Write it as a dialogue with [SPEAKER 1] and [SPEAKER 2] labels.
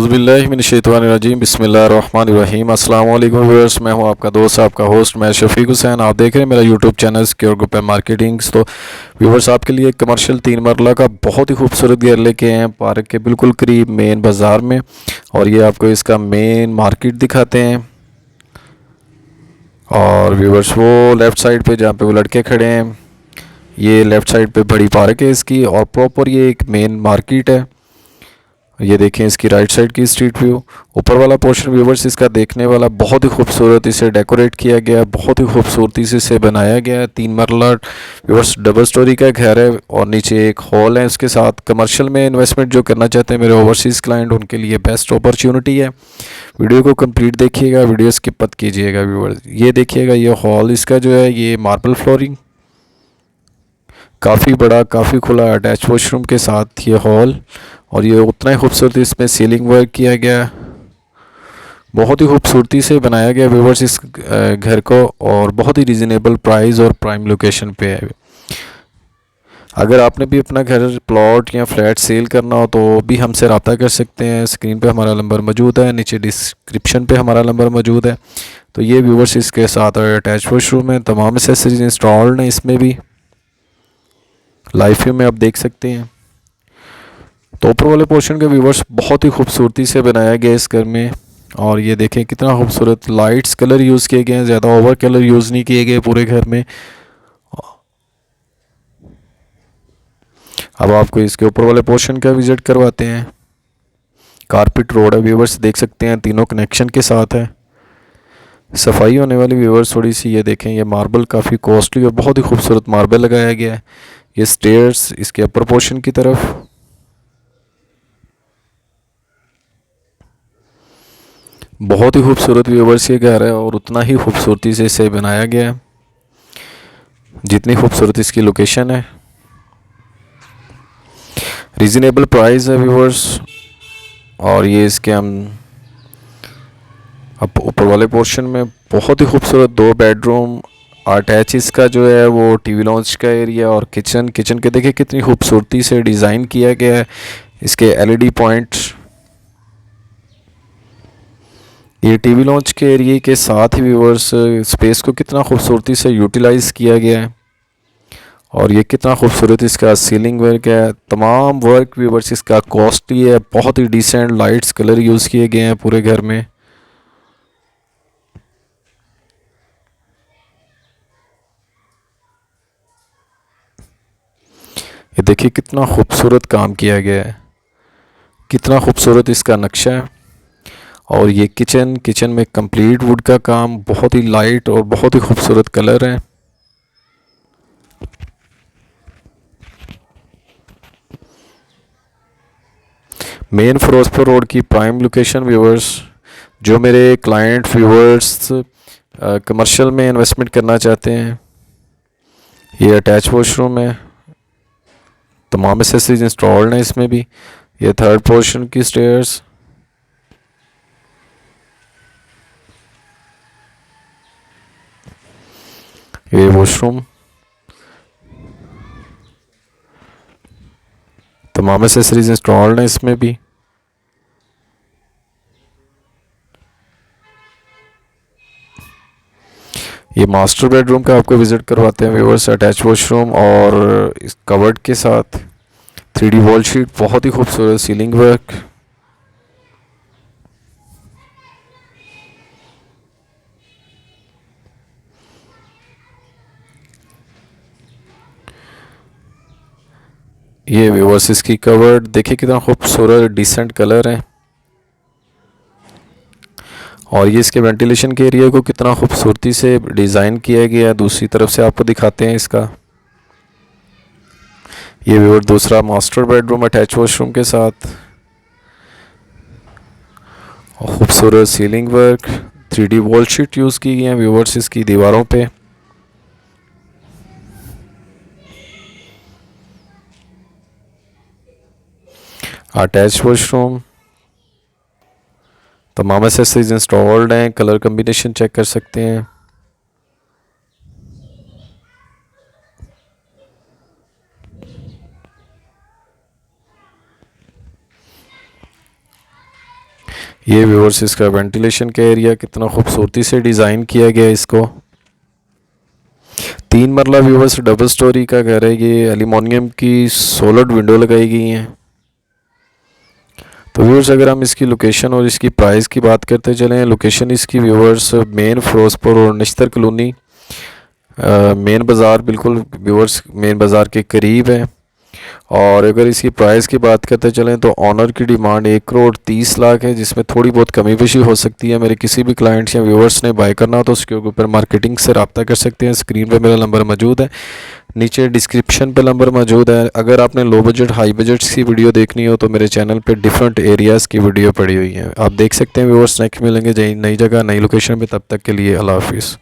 [SPEAKER 1] औज़ुबिल्लाहिमिनश्शैतानिर्रजीम बिस्मिल्लाहिर्रहमानिर्रहीम। अस्सलाम वालेकुम व्यूअर्स, मैं हूं आपका दोस्त, आपका होस्ट, मैं शफीक हुसैन। आप देख रहे हैं मेरा यूट्यूब चैनल सिक्योर ग्रुप है मार्केटिंग्स। तो व्यूअर्स, आपके लिए कमर्शियल 3 मरला का बहुत ही खूबसूरत घर लेके आए हैं पार्क के बिल्कुल करीब मेन बाज़ार में। और ये आपको इसका मेन मार्केट दिखाते हैं। और व्यूअर्स, वो लेफ़्ट साइड पे जहाँ पे वो लड़के खड़े हैं, ये लेफ़्ट साइड पे बड़ी पार्क है इसकी, और प्रॉपर ये एक मेन मार्केट है। ये देखें इसकी राइट साइड की स्ट्रीट व्यू। ऊपर वाला पोर्शन व्यूवर्स इसका देखने वाला बहुत ही खूबसूरत इसे डेकोरेट किया गया है, बहुत ही खूबसूरती से इसे बनाया गया है। 3 मरला व्यूवर्स डबल स्टोरी का घर है और नीचे एक हॉल है। इसके साथ कमर्शियल में इन्वेस्टमेंट जो करना चाहते हैं मेरे ओवरसीज़ क्लाइंट, उनके लिए बेस्ट अपॉर्चुनिटी है। वीडियो को कंप्लीट देखिएगा, वीडियो स्किप मत कीजिएगा व्यूवर्स। ये देखिएगा, ये हॉल इसका जो है ये मार्बल फ्लोरिंग, काफ़ी बड़ा, काफ़ी खुला अटैच वॉशरूम के साथ ये हॉल। और ये उतना ही खूबसूरती इसमें सीलिंग वर्क किया गया, बहुत ही खूबसूरती से बनाया गया व्यूवर्स इस घर को, और बहुत ही रिजनेबल प्राइस और प्राइम लोकेशन पे है। अगर आपने भी अपना घर, प्लॉट या फ्लैट सेल करना हो तो भी हमसे रब्ता कर सकते हैं। स्क्रीन पे हमारा नंबर मौजूद है, नीचे डिस्क्रिप्शन पे हमारा नंबर मौजूद है। तो ये व्यूवर्स इसके साथ अटैच वॉशरूम है, तमाम एसेसरीज इंस्टॉल्ड हैं इसमें भी, लाइव व्यू में आप देख सकते हैं। तो ऊपर वाले पोर्शन के व्यूवर्स बहुत ही खूबसूरती से बनाया गया इस घर में। और ये देखें कितना खूबसूरत लाइट्स कलर यूज़ किए गए हैं, ज़्यादा ओवर कलर यूज़ नहीं किए गए पूरे घर में। अब आपको इसके ऊपर वाले पोर्शन का विज़िट करवाते हैं। कारपेट रोड है व्यूवर्स, देख सकते हैं, तीनों कनेक्शन के साथ है। सफाई होने वाली व्यूवर्स थोड़ी सी, ये देखें, ये मार्बल काफ़ी कॉस्टली और बहुत ही खूबसूरत मार्बल लगाया गया है। ये स्टेयर्स इसके अपर पोर्शन की तरफ, बहुत ही खूबसूरत व्यूवर्स ये घर है, और उतना ही खूबसूरती से इसे बनाया गया है जितनी खूबसूरत इसकी लोकेशन है। रीज़नेबल प्राइस है व्यूवर्स। और ये इसके हम अब ऊपर वाले पोर्शन में बहुत ही खूबसूरत 2 बेडरूम अटैच इसका जो है वो टीवी लॉन्च का एरिया, और किचन के देखिए कितनी खूबसूरती से डिज़ाइन किया गया है। इसके एलईडी पॉइंट्स, ये टीवी लॉन्च के एरिया के साथ ही व्यूवर्स स्पेस को कितना खूबसूरती से यूटिलाइज़ किया गया है। और ये कितना खूबसूरत इसका सीलिंग वर्क है, तमाम वर्क व्यूवर्स इसका कॉस्टली है, बहुत ही डिसेंट लाइट्स कलर यूज़ किए गए हैं पूरे घर में। ये देखिए कितना खूबसूरत काम किया गया है, कितना खूबसूरत इसका नक्शा है। और ये किचन में कंप्लीट वुड का काम, बहुत ही लाइट और बहुत ही खूबसूरत कलर है। मेन फिरोजपुर रोड की प्राइम लोकेशन व्यूवर्स, जो मेरे क्लाइंट व्यूवर्स कमर्शियल में इन्वेस्टमेंट करना चाहते हैं। ये अटैच वॉशरूम है, तमाम एसेसरीज इंस्टॉल्ड हैं इसमें भी। ये थर्ड पोर्शन की स्टेयर्स, ये वॉशरूम, तमाम एसेसरीज इंस्टॉल्ड हैं इसमें भी। ये मास्टर बेडरूम का आपको विज़िट करवाते हैं व्यूवर्स, अटैच वॉशरूम और इस कवर्ड के साथ 3D वॉल शीट, बहुत ही खूबसूरत सीलिंग वर्क। ये व्यूवर्स इसकी कवर्ड देखिए कितना खूबसूरत डिसेंट कलर है। और ये इसके वेंटिलेशन के एरिया को कितना खूबसूरती से डिज़ाइन किया गया है। दूसरी तरफ से आपको दिखाते हैं इसका, ये व्यूअर दूसरा मास्टर बेडरूम अटैच वॉशरूम के साथ, और खूबसूरत ceiling work, 3D wall sheet use की गई है व्यूवर्स इसकी दीवारों पे। अटैच वॉशरूम, तमाम एसेसरीज इंस्टॉल्ड हैं, कलर कम्बिनेशन चेक कर सकते हैं। ये व्यूअर्स इसका वेंटिलेशन का एरिया कितना खूबसूरती से डिज़ाइन किया गया है इसको। 3 मरला व्यूअर्स डबल स्टोरी का घर है। ये एल्यूमिनियम की सॉलिड विंडो लगाई गई हैं। तो व्यूअर्स अगर हम इसकी लोकेशन और इसकी प्राइस की बात करते चलें, लोकेशन इसकी व्यूअर्स मेन फिरोजपुर और नश्तर कॉलोनी मेन बाज़ार, बिल्कुल व्यूअर्स मेन बाज़ार के करीब है। और अगर इसकी प्राइस की बात करते चलें तो ऑनर की डिमांड 1,30,00,000 है, जिसमें थोड़ी बहुत कमी पेशी हो सकती है। मेरे किसी भी क्लाइंट्स या व्यूअर्स ने बाय करना हो तो उसके ऊपर मार्केटिंग से रब्ता कर सकते हैं। स्क्रीन पे मेरा नंबर मौजूद है, नीचे डिस्क्रिप्शन पे नंबर मौजूद है। अगर आपने लो बजट हाई बजट की वीडियो देखनी हो तो मेरे चैनल पे डिफरेंट एरियाज़ की वीडियो पड़ी हुई है, आप देख सकते हैं व्यूअर्स। नेक्स्ट मिलेंगे नई जगह नई लोकेशन पे, तब तक के लिए अल्लाह हाफिज़।